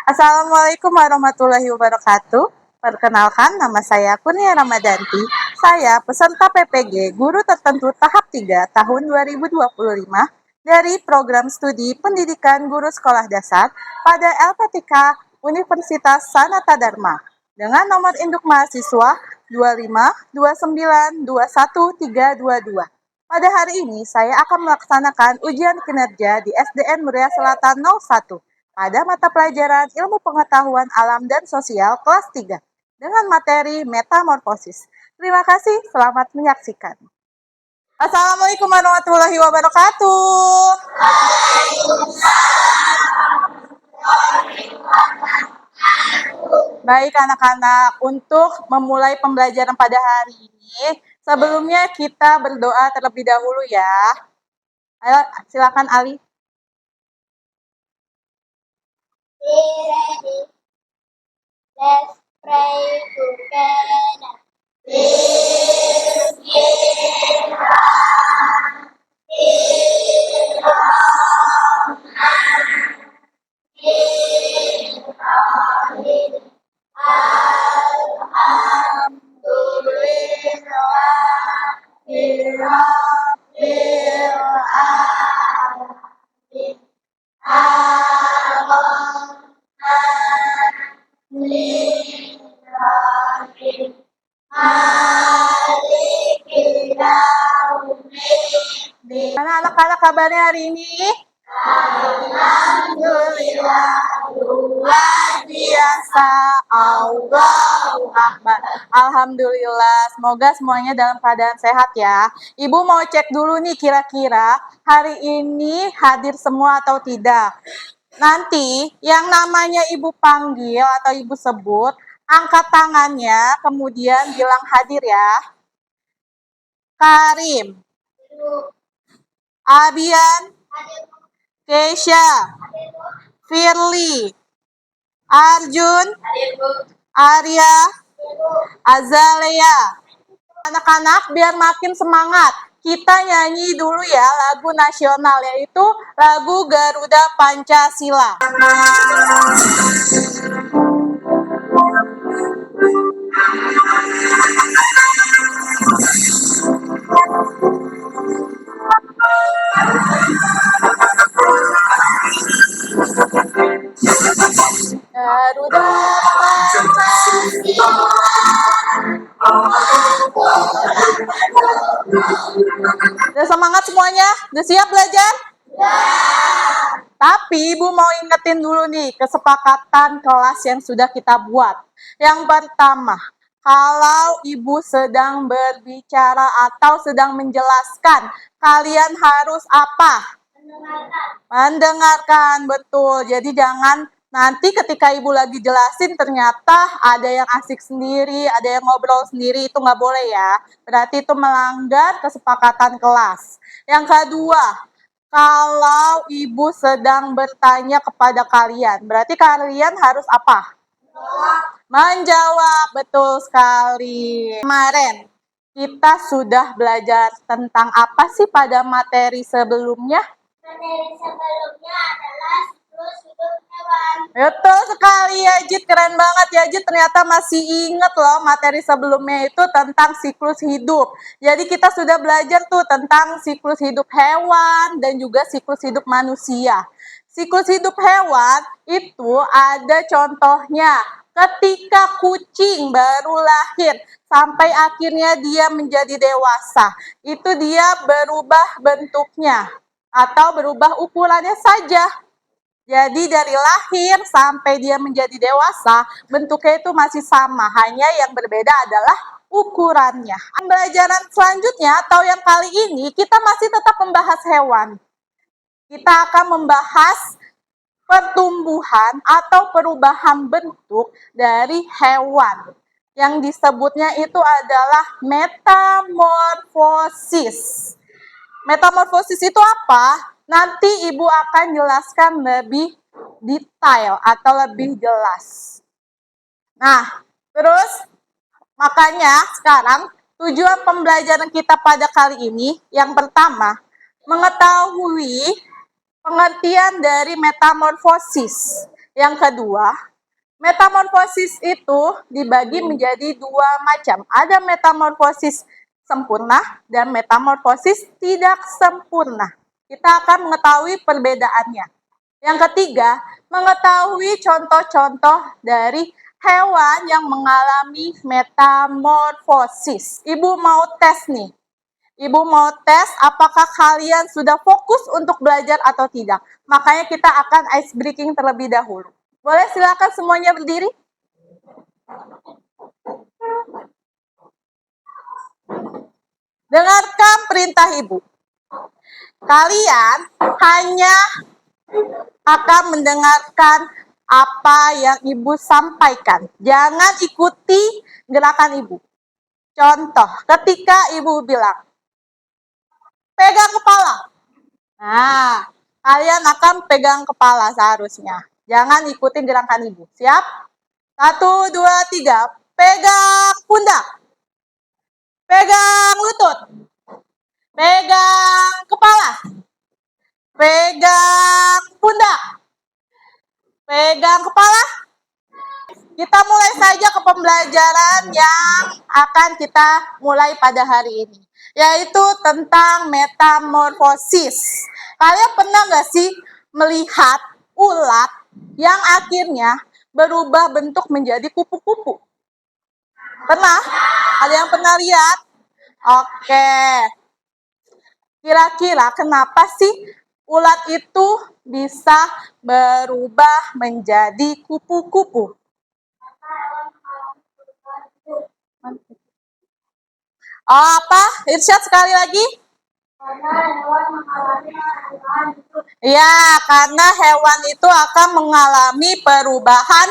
Assalamualaikum warahmatullahi wabarakatuh. Perkenalkan, nama saya Kurnia Ramadanti. Saya peserta PPG Guru Tertentu Tahap 3 tahun 2025 dari Program Studi Pendidikan Guru Sekolah Dasar pada LPTK Universitas Sanata Dharma dengan nomor induk mahasiswa 2529213222. Pada hari ini, saya akan melaksanakan ujian kinerja di SDN Muria Selatan 01 pada mata pelajaran Ilmu Pengetahuan Alam dan Sosial kelas 3 dengan materi metamorfosis. Terima kasih, selamat menyaksikan. Assalamualaikum warahmatullahi wabarakatuh. Baik anak-anak, untuk memulai pembelajaran pada hari ini, sebelumnya kita berdoa terlebih dahulu ya. Ayo, silakan Ali. Be ready. Let's pray together. Gimana anak-anak kabarnya hari ini? Alhamdulillah, luar biasa, Allahu Akbar. Alhamdulillah, semoga semuanya dalam keadaan sehat ya. Ibu mau cek dulu nih kira-kira hari ini hadir semua atau tidak. Nanti yang namanya ibu panggil atau ibu sebut, angkat tangannya, kemudian bilang hadir ya. Karim, Abian, Keisha, Firly, Arjun, Arya, Azalea. Anak-anak biar makin semangat, kita nyanyi dulu ya lagu nasional, yaitu lagu Garuda Pancasila. Garuda Pancasila. Udah semangat semuanya? Udah siap belajar? Tapi Ibu mau ingetin dulu nih kesepakatan kelas yang sudah kita buat. Yang pertama, kalau Ibu sedang berbicara atau sedang menjelaskan, kalian harus apa? Mendengarkan, betul. Jadi jangan nanti ketika Ibu lagi jelasin ternyata ada yang asik sendiri, ada yang ngobrol sendiri, itu nggak boleh ya. Berarti itu melanggar kesepakatan kelas. Yang kedua, kalau Ibu sedang bertanya kepada kalian, berarti kalian harus apa? Menjawab, betul sekali. Kemarin kita sudah belajar tentang apa sih pada materi sebelumnya? Materi sebelumnya adalah siklus hidup hewan. Betul sekali ya Jit, keren banget ya Jit, ternyata masih inget loh materi sebelumnya itu tentang siklus hidup. Jadi kita sudah belajar tuh tentang siklus hidup hewan dan juga siklus hidup manusia. Siklus hidup hewan itu ada contohnya ketika kucing baru lahir sampai akhirnya dia menjadi dewasa. Itu dia berubah bentuknya atau berubah ukurannya saja. Jadi dari lahir sampai dia menjadi dewasa, bentuknya itu masih sama, hanya yang berbeda adalah ukurannya. Pembelajaran selanjutnya atau yang kali ini kita masih tetap membahas hewan. Kita akan membahas pertumbuhan atau perubahan bentuk dari hewan. Yang disebutnya itu adalah metamorfosis. Metamorfosis itu apa? Nanti Ibu akan jelaskan lebih detail atau lebih jelas. Nah, terus makanya sekarang tujuan pembelajaran kita pada kali ini yang pertama, mengetahui pengertian dari metamorfosis. Yang kedua, metamorfosis itu dibagi menjadi dua macam. Ada metamorfosis sempurna dan metamorfosis tidak sempurna. Kita akan mengetahui perbedaannya. Yang ketiga, mengetahui contoh-contoh dari hewan yang mengalami metamorfosis. Ibu mau tes nih. Ibu mau tes apakah kalian sudah fokus untuk belajar atau tidak. Makanya kita akan ice breaking terlebih dahulu. Boleh silakan semuanya berdiri. Dengarkan perintah ibu. Kalian hanya akan mendengarkan apa yang ibu sampaikan. Jangan ikuti gerakan ibu. Contoh, ketika ibu bilang, pegang kepala. Nah, kalian akan pegang kepala seharusnya. Jangan ikuti gerakan ibu. Siap? 1, 2, 3. Pegang pundak. Pegang lutut. Pegang kepala. Pegang pundak. Pegang kepala. Kita mulai saja ke pembelajaran yang akan kita mulai pada hari ini, yaitu tentang metamorfosis. Kalian pernah nggak sih melihat ulat yang akhirnya berubah bentuk menjadi kupu-kupu? Pernah? Ada yang pernah lihat? Oke. Kira-kira kenapa sih ulat itu bisa berubah menjadi kupu-kupu? Apa? Irsyad sekali lagi? Ya, karena hewan itu akan mengalami perubahan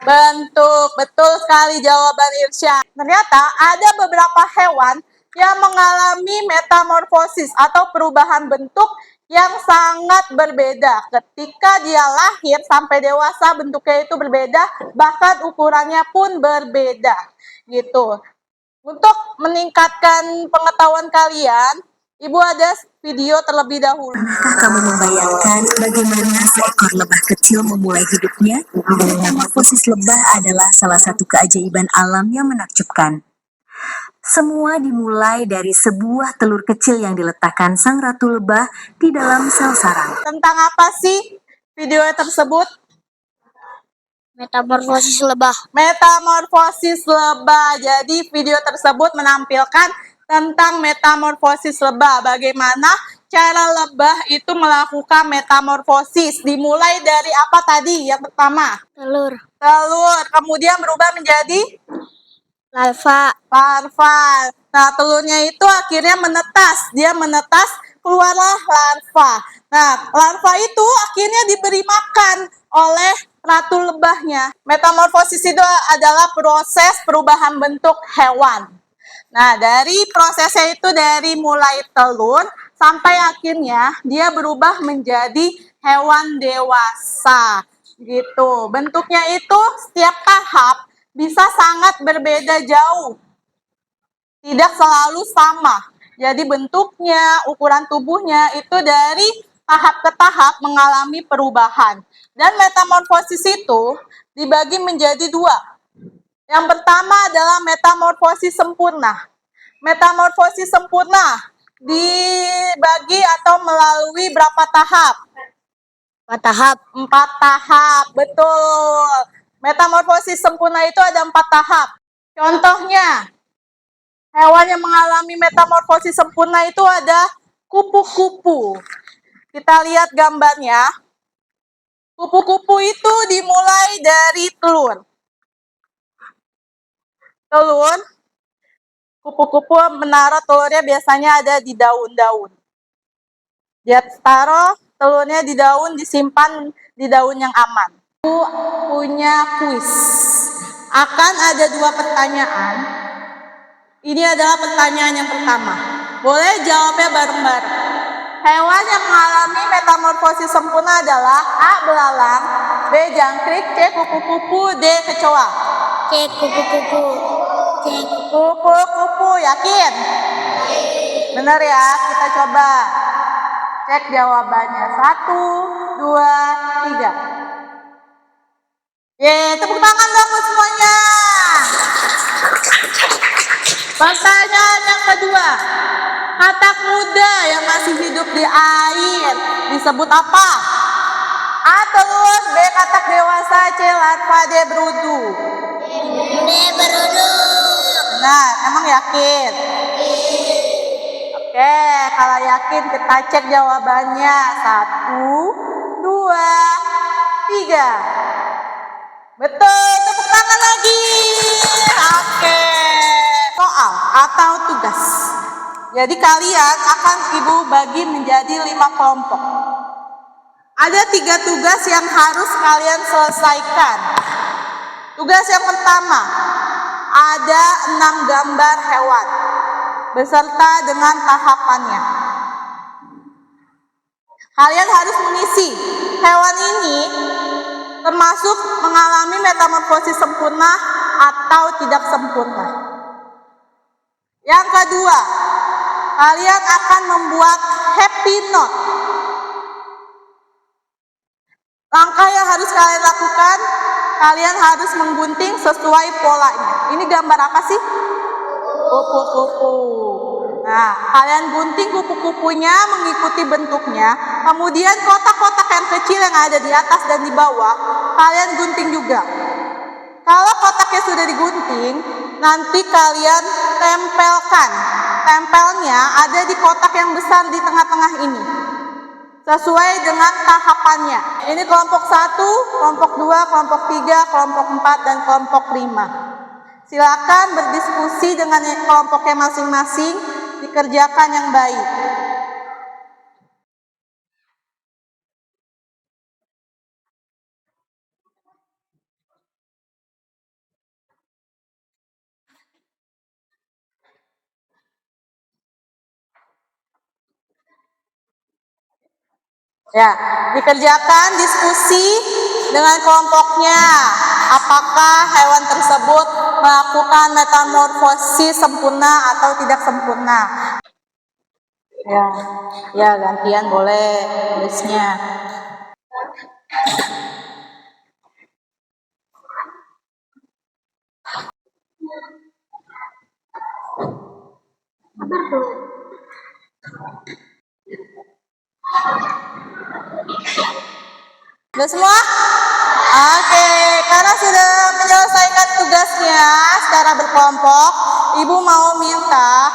bentuk. Betul sekali jawaban Irsyad. Ternyata ada beberapa hewan yang mengalami metamorfosis atau perubahan bentuk yang sangat berbeda. Ketika dia lahir sampai dewasa bentuknya itu berbeda, bahkan ukurannya pun berbeda. Gitu. Untuk meningkatkan pengetahuan kalian, Ibu ada video terlebih dahulu. Pernahkah kamu membayangkan bagaimana seekor lebah kecil memulai hidupnya? Metamorfosis lebah adalah salah satu keajaiban alam yang menakjubkan. Semua dimulai dari sebuah telur kecil yang diletakkan sang ratu lebah di dalam sel sarang. Tentang apa sih video tersebut? Metamorfosis lebah. Metamorfosis lebah. Jadi video tersebut menampilkan tentang metamorfosis lebah. Bagaimana cara lebah itu melakukan metamorfosis. Dimulai dari apa tadi? Yang pertama? Telur. Telur. Kemudian berubah menjadi? Larva. Larva. Nah, telurnya itu akhirnya menetas. Dia menetas, keluarlah larva. Nah, larva itu akhirnya diberi makan oleh ratu lebahnya. Metamorfosis itu adalah proses perubahan bentuk hewan. Nah, dari prosesnya itu dari mulai telur sampai akhirnya dia berubah menjadi hewan dewasa. Gitu. Bentuknya itu setiap tahap bisa sangat berbeda jauh. Tidak selalu sama. Jadi bentuknya, ukuran tubuhnya itu dari tahap ke tahap mengalami perubahan. Dan metamorfosis itu dibagi menjadi dua. Yang pertama adalah metamorfosis sempurna. Metamorfosis sempurna dibagi atau melalui berapa tahap? 4 tahap. 4 tahap, betul. Metamorfosis sempurna itu ada 4 tahap. Contohnya, hewan yang mengalami metamorfosis sempurna itu ada kupu-kupu. Kita lihat gambarnya. Kupu-kupu itu dimulai dari telur. Telur, kupu-kupu menaruh telurnya biasanya ada di daun-daun. Dia taruh telurnya di daun, disimpan di daun yang aman. Punya kuis. Akan ada 2 pertanyaan. Ini adalah pertanyaan yang pertama. Boleh jawabnya bareng-bareng. Hewan yang mengalami metamorfosis sempurna adalah A. Belalang, B. Jangkrik, C. Kupu-kupu, D. Kecoa. C. Kupu-kupu. C. Kupu-kupu, yakin? Benar ya, kita coba cek jawabannya. 1, 2, 3. Tepuk tangan dong buat semuanya. Pertanyaan yang kedua. Katak muda yang masih hidup di air disebut apa? A. Telur, B. Katak dewasa, C. Larva, D. Berudu. D. Berudu. Nah, emang yakin? Oke, kalau yakin kita cek jawabannya. 1, 2, 3. Betul, tepuk tangan lagi. Oke. Soal atau tugas. Jadi kalian akan ibu bagi menjadi 5 kelompok. Ada 3 tugas yang harus kalian selesaikan. Tugas yang pertama, ada 6 gambar hewan beserta dengan tahapannya. Kalian harus mengisi hewan ini termasuk mengalami metamorfosis sempurna atau tidak sempurna. Yang kedua, kalian akan membuat happy note. Langkah yang harus kalian lakukan, kalian harus menggunting sesuai polanya. Ini gambar apa sih? Kupu-kupu. Nah, kalian gunting kupu-kupunya mengikuti bentuknya. Kemudian kotak-kotak yang kecil yang ada di atas dan di bawah, kalian gunting juga. Kalau kotaknya sudah digunting, nanti kalian tempelkan. Tempelnya ada di kotak yang besar di tengah-tengah ini. Sesuai dengan tahapannya. Ini kelompok 1, kelompok 2, kelompok 3, kelompok 4, dan kelompok 5. Silakan berdiskusi dengan kelompoknya masing-masing, dikerjakan yang baik. Ya, dikerjakan diskusi dengan kelompoknya. Apakah hewan tersebut melakukan metamorfosis sempurna atau tidak sempurna? Ya gantian boleh tulisnya. Udah semua? Oke, karena sudah menyelesaikan tugasnya secara berkelompok, Ibu mau minta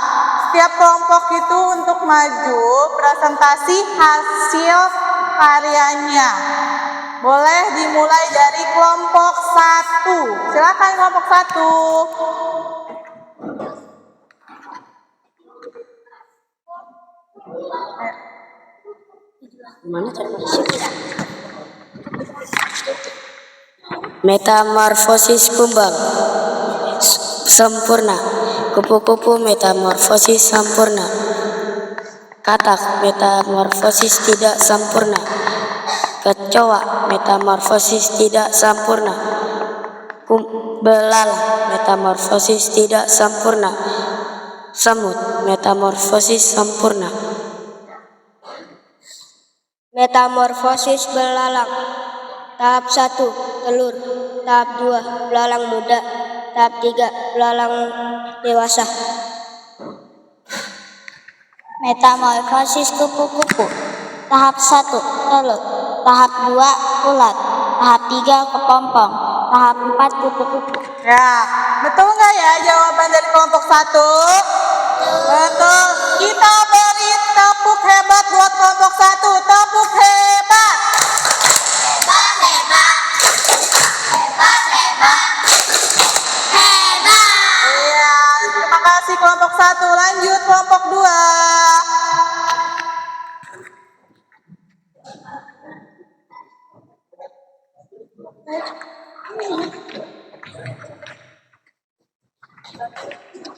setiap kelompok itu untuk maju presentasi hasil karyanya. Boleh dimulai dari kelompok 1. Silakan kelompok 1. Gimana cara bersihin? Metamorfosis kumbang sempurna. Kupu-kupu metamorfosis sempurna. Katak metamorfosis tidak sempurna. Kecoa metamorfosis tidak sempurna. Belalang metamorfosis tidak sempurna. Semut metamorfosis sempurna. Metamorfosis belalang. Tahap 1, telur. Tahap 2, belalang muda. Tahap 3, belalang dewasa. Metamorfosis kupu-kupu. Tahap 1, telur. Tahap 2, ulat. Tahap 3, kepompong. Tahap 4, kupu-kupu. Ya, betul nggak ya jawaban dari kelompok 1? Betul. Kita beri tepuk hebat buat kelompok 1. Tepuk hebat. Hebat, hebat. Hebat, hebat. Hebat. Iya, terima kasih kelompok 1. Lanjut kelompok 2.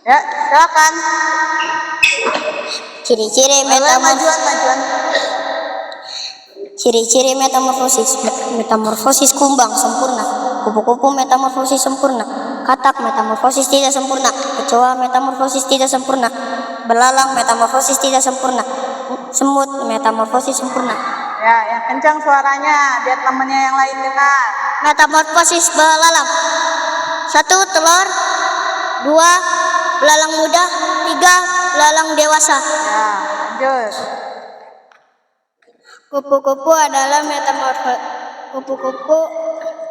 Ya, silakan. Ciri-ciri Ciri-ciri metamorfosis kumbang sempurna. Kupu-kupu metamorfosis sempurna. Katak metamorfosis tidak sempurna. Kecoa metamorfosis tidak sempurna. Belalang metamorfosis tidak sempurna. Semut metamorfosis sempurna. Ya, yang kencang suaranya biar temennya yang lain dengar. Metamorfosis belalang. 1. Telur. 2. Belalang muda. 3. Belalang dewasa. Ya, lanjut. Kupu-kupu adalah Kupu-kupu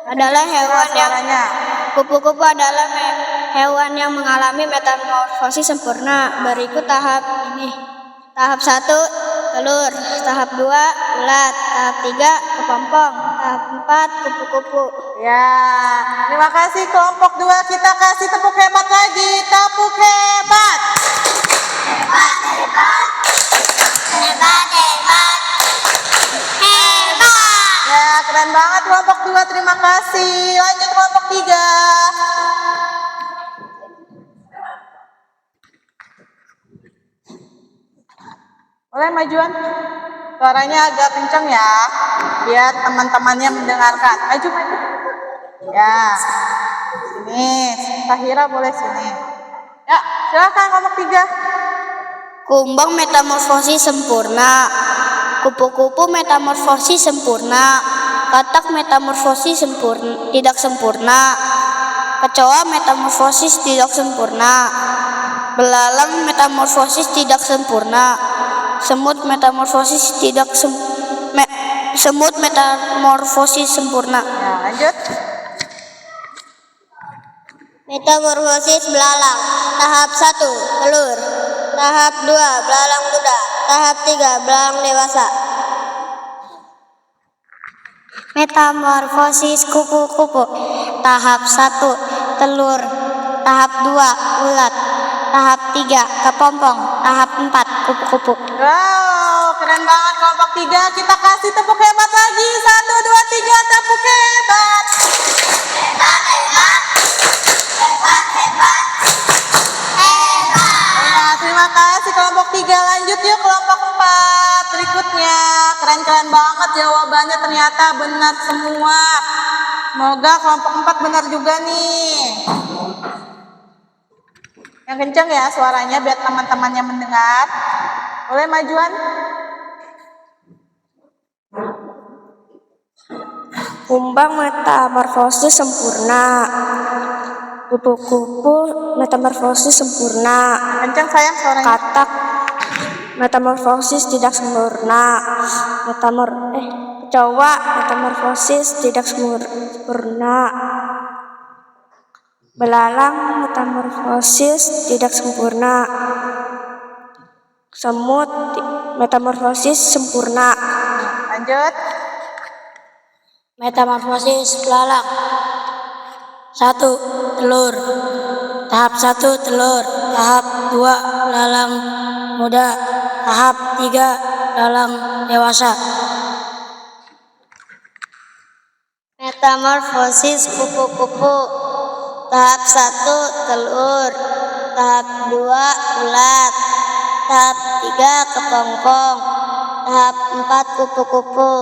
adalah hewan yang Suaranya. Kupu-kupu adalah hewan yang mengalami metamorfosis sempurna. Berikut tahap ini. Tahap 1, telur. Tahap 2, ulat. Tahap 3, kepompong. Tahap 4, kupu-kupu. Ya, terima kasih kelompok 2. Kita kasih tepuk hebat lagi. Tepuk hebat. Hebat, hebat. Hebat, hebat. Hebat. Ya, keren banget kelompok 2. Terima kasih. Lanjut kelompok 3. Boleh majuan? Suaranya agak kencang ya, biar teman-temannya mendengarkan. Maju, maju. Ya, sini. Tahira boleh sini. Ya, silakan kelompok 3. Kumbang metamorfosis sempurna. Kupu-kupu metamorfosis sempurna. Katak metamorfosis tidak sempurna. Kecoa metamorfosis tidak sempurna. Belalang metamorfosis tidak sempurna. Semut metamorfosis sempurna. Ya, lanjut. Metamorfosis belalang. Tahap 1, telur. Tahap 2, belalang muda. Tahap 3, belalang dewasa. Metamorfosis kupu-kupu. Tahap 1, telur. Tahap 2, ulat. Tahap 3, kepompong. Tahap 4, kupu-kupu. Wow, keren banget kelompok 3. Kita kasih tepuk hebat lagi. 1, 2, 3, tepuk hebat. Hebat, hebat. Hebat, hebat. Hebat. Ya, terima kasih kelompok 3. Lanjut yuk kelompok 4 berikutnya. Keren-keren banget jawabannya, ternyata benar semua. Semoga kelompok 4 benar juga nih. Yang kencang ya suaranya biar teman-temannya mendengar. Boleh majuan? Kumbang metamorfosis sempurna. Kupu-kupu metamorfosis sempurna. Kencang sayang suaranya. Katak metamorfosis tidak sempurna. Kecoa metamorfosis tidak sempurna. Belalang metamorfosis tidak sempurna. Semut metamorfosis sempurna. Lanjut. Metamorfosis belalang. 1. Telur. Tahap 1, telur. Tahap 2, belalang muda. Tahap 3, belalang dewasa. Metamorfosis kupu-kupu. Tahap 1, telur. Tahap 2, ulat. Tahap 3, kepompong. Tahap 4, kupu-kupu.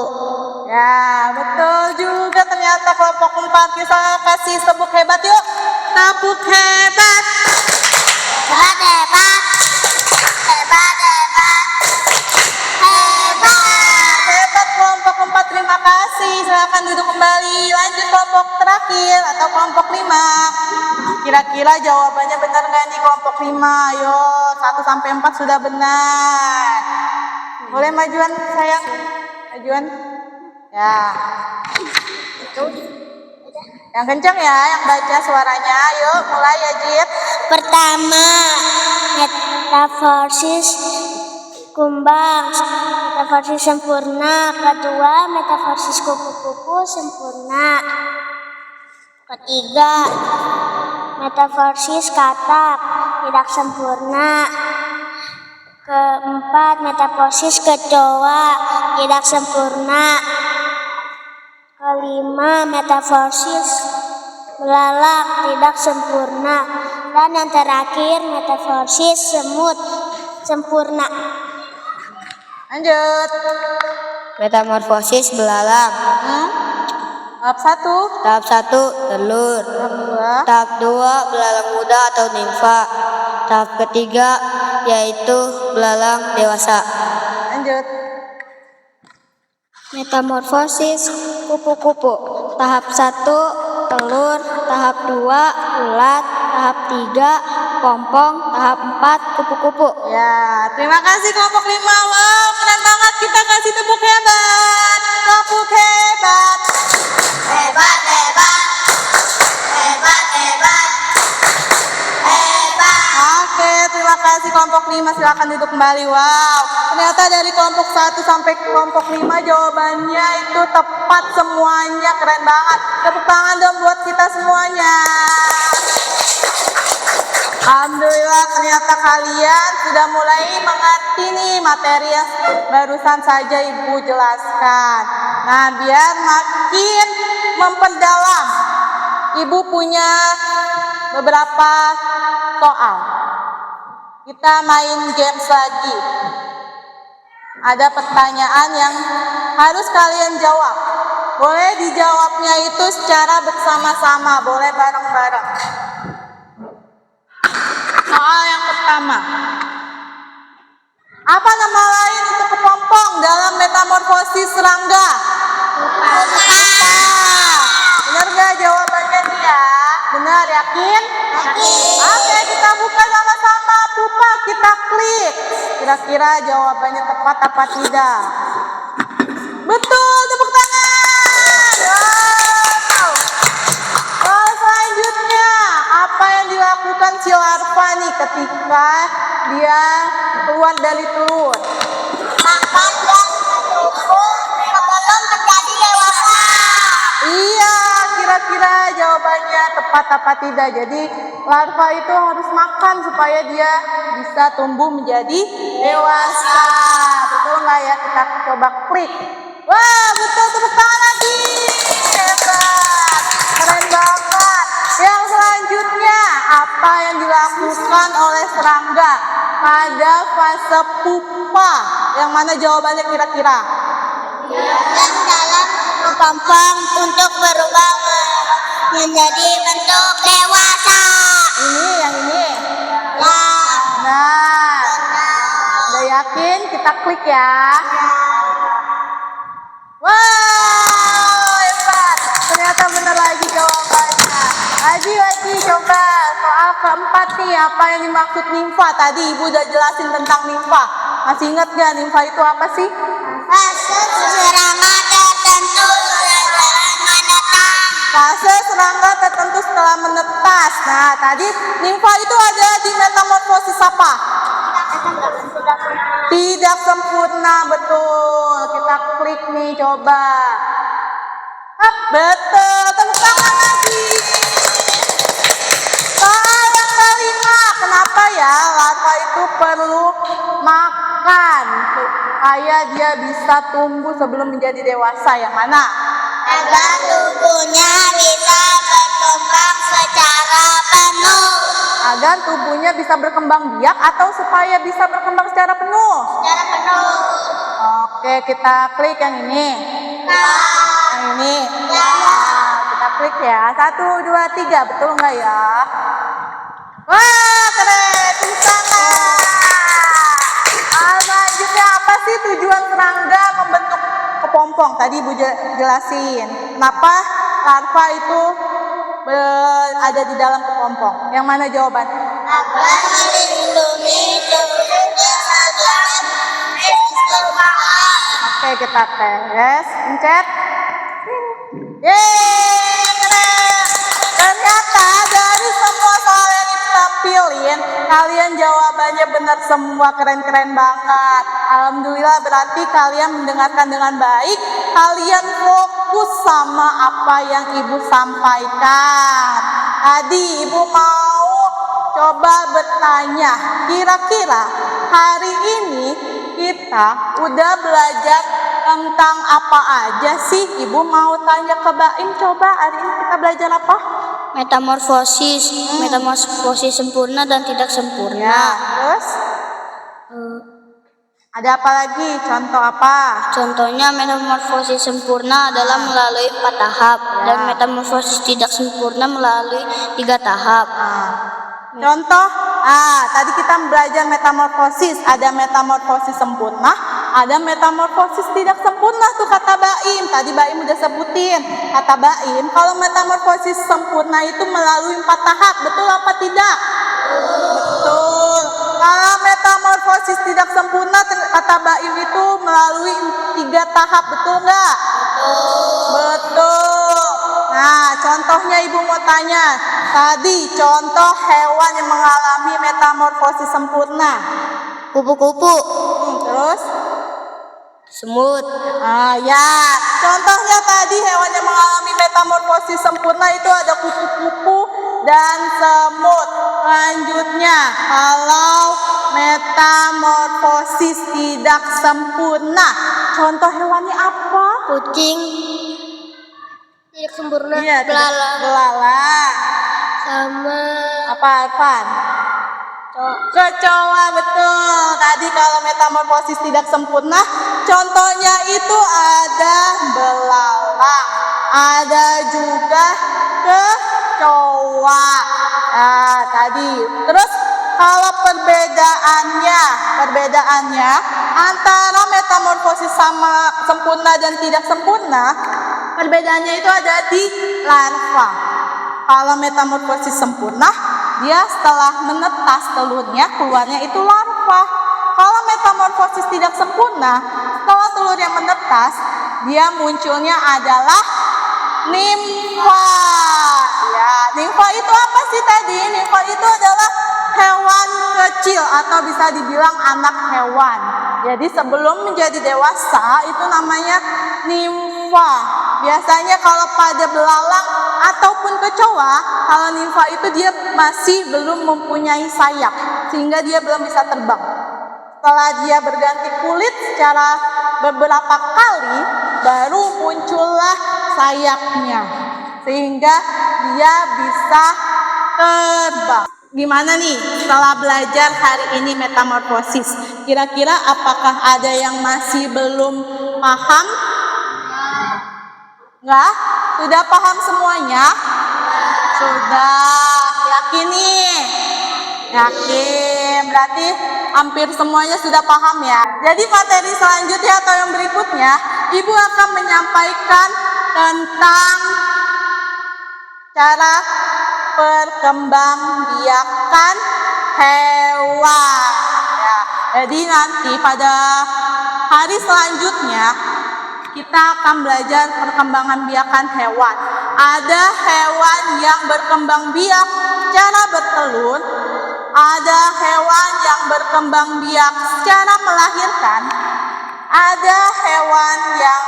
Ya, betul juga ternyata kelompok 4. Kita kasih tepuk hebat yuk. Tepuk hebat. Hebat, hebat. Hebat, hebat. Hebat. Hebat kelompok 4, terima kasih. Silakan duduk kembali. Lanjut kelompok terakhir atau kelompok 5. Kira-kira jawabannya benar nggak nih kelompok 5? Ayo, 1 sampai 4 sudah benar. Boleh majuan sayang? Majuan? Ya. Yang kencang ya, yang baca suaranya. Ayo, mulai ya Jit. Pertama, metamorfosis kumbang, metamorfosis sempurna. Kedua, metamorfosis kupu-kupu sempurna. Ketiga, metamorfosis katak tidak sempurna. Keempat, metamorfosis kecoa tidak sempurna. Kelima, metamorfosis belalang tidak sempurna. Dan yang terakhir, metamorfosis semut sempurna. Lanjut. Metamorfosis belalang. Tahap 1. Tahap 1, telur. Tahap 2. Tahap 2, belalang muda atau nimfa. Tahap ketiga yaitu belalang dewasa. Lanjut. Metamorfosis kupu-kupu. Tahap 1 telur, tahap 2 ulat, tahap 3 pompong, tahap 4 kupu-kupu. Ya, terima kasih kelompok 5. Wow, keren banget. Kita kasih tepuk hebat. Tepuk hebat. Hebat, hebat. Hebat, hebat. Hebat. Oke, terima kasih kelompok 5. Silakan duduk kembali. Wow, ternyata dari kelompok 1 sampai kelompok 5 jawabannya itu tepat semuanya. Keren banget. Tepuk tangan dong buat kita semuanya. Alhamdulillah, ternyata kalian sudah mulai mengerti nih materi yang barusan saja Ibu jelaskan. Nah, biar makin memperdalam, Ibu punya beberapa soal. Kita main games lagi. Ada pertanyaan yang harus kalian jawab. Boleh dijawabnya itu secara bersama-sama, boleh bareng-bareng. Soal yang pertama. Apa nama lain untuk kepompong dalam metamorfosis serangga? Pupa. Benar gak jawabannya nih ya? Benar, yakin? Yakin. Oke, kita buka sama-sama pupa, kita klik. Kira-kira jawabannya tepat apa tidak? Betul, tepuk tangan. Wow. Soal selanjutnya, apa yang dilakukan si larva nih ketika dia keluar dari telur? Makan dan tumbuh sebelum menjadi dewasa. Iya, kira-kira jawabannya tepat apa tidak? Jadi larva itu harus makan supaya dia bisa tumbuh menjadi dewasa. Betul nggak ya? Kita coba klik. Wah, betul, tepuk tangan lagi. Hebat, keren banget. Yang selanjutnya, apa yang dilakukan oleh serangga pada fase pupa? Yang mana jawabannya kira-kira? Dan dalam kepompong untuk berubah menjadi bentuk dewasa. Ini, yang ini. Ya. Nah, udah yakin? Kita klik ya. Wow, hebat. Ternyata benar lagi jawabannya. Lagi coba. Soal keempat nih, apa yang dimaksud nimfa? Tadi Ibu udah jelasin tentang nimfa. Masih ingat gak nimfa itu apa sih? Fase serangga tertentu setelah menetas. Fase serangga tertentu setelah menetas. Nah, tadi nimfa itu ada di metamorfosis apa? Tidak sempurna, betul. Kita klik nih, coba. Hap, betul. Tepuk tangan lagi. Soal yang kelima, kenapa ya larva itu perlu makan supaya dia bisa tumbuh sebelum menjadi dewasa? Yang mana? Agar tubuhnya bisa berkembang secara penuh. Agar tubuhnya bisa berkembang biak atau supaya bisa berkembang secara penuh? Secara penuh. Oke, kita klik yang ini. Yang ini. Nah, kita klik ya. 1, 2, 3. Betul nggak ya? Wah, keren. Tepuk tangan. Selanjutnya apa sih tujuan serangga membentuk kepompong? Tadi Ibu jelasin. Kenapa larva itu ada di dalam kepompong? Yang mana jawaban? Agar melindungi tubuhnya agar berkembang. Oke, kita tes. Pencet. Yeay, keren. Ternyata dari semua soal yang kita pilih, kalian jawabannya benar semua, keren-keren banget. Alhamdulillah, berarti kalian mendengarkan dengan baik. Kalian fokus sama apa yang Ibu sampaikan. Tadi Ibu mau coba bertanya, kira-kira hari ini kita udah belajar tentang apa aja sih? Ibu mau tanya ke Baim, coba hari ini kita belajar apa? Metamorfosis, metamorfosis sempurna dan tidak sempurna. Ya, terus ada apa lagi? Contoh apa? Contohnya metamorfosis sempurna adalah melalui 4 tahap dan metamorfosis tidak sempurna melalui 3 tahap. Contoh, tadi kita belajar metamorfosis. Ada metamorfosis sempurna, ada metamorfosis tidak sempurna tuh kata Baim. Tadi Baim udah sebutin. Kata Baim, kalau metamorfosis sempurna itu melalui 4 tahap. Betul apa tidak? Betul. Kalau metamorfosis tidak sempurna kata Baim itu melalui 3 tahap. Betul nggak? Betul. Nah, contohnya Ibu mau tanya. Tadi contoh hewan yang mengalami metamorfosis sempurna. Kupu-kupu, Terus? semut, Ya, contohnya tadi hewan yang mengalami metamorfosis sempurna itu ada kupu-kupu dan semut. Selanjutnya, kalau metamorfosis tidak sempurna, contoh hewannya apa? kucing, tidak sempurna, Iya, tidak- belalang, belalang. sama Apa, Arfan? Kecoa, betul. Tadi kalau metamorfosis tidak sempurna, contohnya itu ada belalang, ada juga kecoa. Nah, tadi. Terus kalau perbedaannya antara metamorfosis sama sempurna dan tidak sempurna, perbedaannya itu ada di larva. Kalau metamorfosis sempurna, dia setelah menetas telurnya, keluarnya itu larva. Kalau metamorfosis tidak sempurna, setelah telurnya menetas, dia munculnya adalah nimfa. Ya, nimfa itu apa sih tadi? Nimfa itu adalah hewan kecil atau bisa dibilang anak hewan. Jadi sebelum menjadi dewasa itu namanya nimfa. Biasanya kalau pada belalang ataupun kecoa, kalau nimfa itu dia masih belum mempunyai sayap, sehingga dia belum bisa terbang. Setelah dia berganti kulit secara beberapa kali, baru muncullah sayapnya, sehingga dia bisa terbang. Gimana nih setelah belajar hari ini metamorfosis? Kira-kira apakah ada yang masih belum paham? Enggak? Sudah paham semuanya? Sudah. Yakin nih? Yakin. Berarti hampir semuanya sudah paham ya. Jadi materi selanjutnya atau yang berikutnya, Ibu akan menyampaikan tentang cara perkembangbiakan hewan. Ya, jadi nanti pada hari selanjutnya kita akan belajar perkembangan biakan hewan. Ada hewan yang berkembang biak secara bertelur, ada hewan yang berkembang biak secara melahirkan, ada hewan yang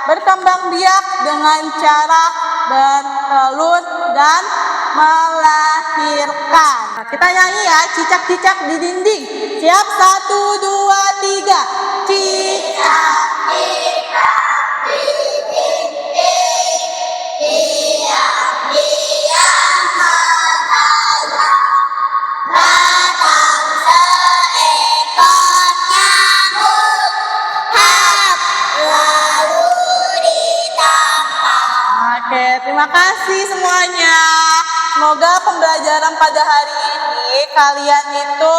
berkembang biak dengan cara bertelur dan melahirkan. Nah, kita nyanyi ya, cicak-cicak di dinding. Siap, 1, 2, 3. Cicak-cicak di dinding, diam-diam menatap. Datang seekor nyamuk, hap, lalu ditangkap. Oke, terima kasih semuanya. Semoga pembelajaran pada hari ini kalian itu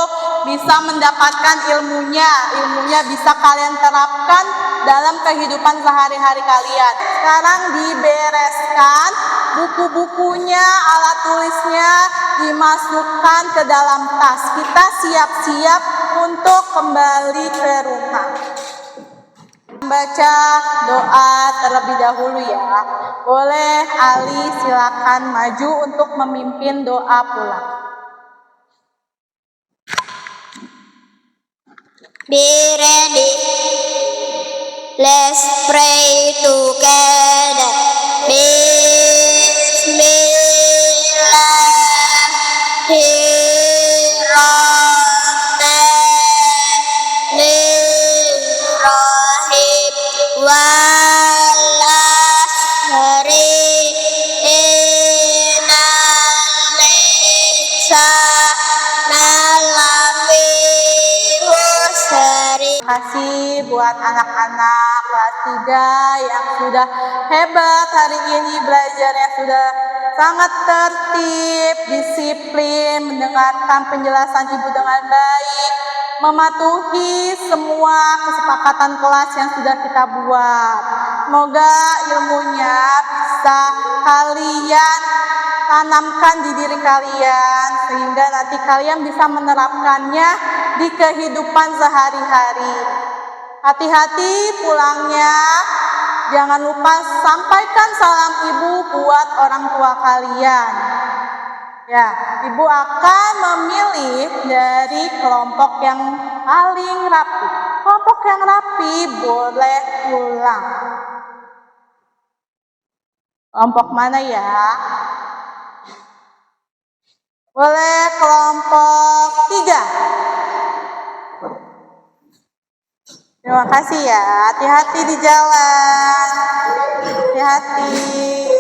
bisa mendapatkan ilmunya bisa kalian terapkan dalam kehidupan sehari-hari kalian. Sekarang dibereskan buku-bukunya, alat tulisnya dimasukkan ke dalam tas. Kita siap-siap untuk kembali ke rumah. Baca doa terlebih dahulu ya. Boleh Ali silakan maju untuk memimpin doa pulang. Be ready. Let's pray together. Bismillahirrahmanirrahim. Walashri innal insana lafi khusr. Terima kasih buat anak-anak kelas 3 yang sudah hebat hari ini belajarnya, sudah sangat tertib, disiplin, mendengarkan penjelasan Ibu dengan baik. mematuhi semua kesepakatan kelas yang sudah kita buat. Semoga ilmunya bisa kalian tanamkan di diri kalian sehingga nanti kalian bisa menerapkannya di kehidupan sehari-hari. Hati-hati pulangnya. Jangan lupa sampaikan salam ibu buat orang tua kalian. Ya, ibu akan memilih dari kelompok yang paling rapi. Kelompok yang rapi boleh pulang. Kelompok mana ya? Boleh kelompok 3. Terima kasih ya. Hati-hati di jalan. Hati-hati.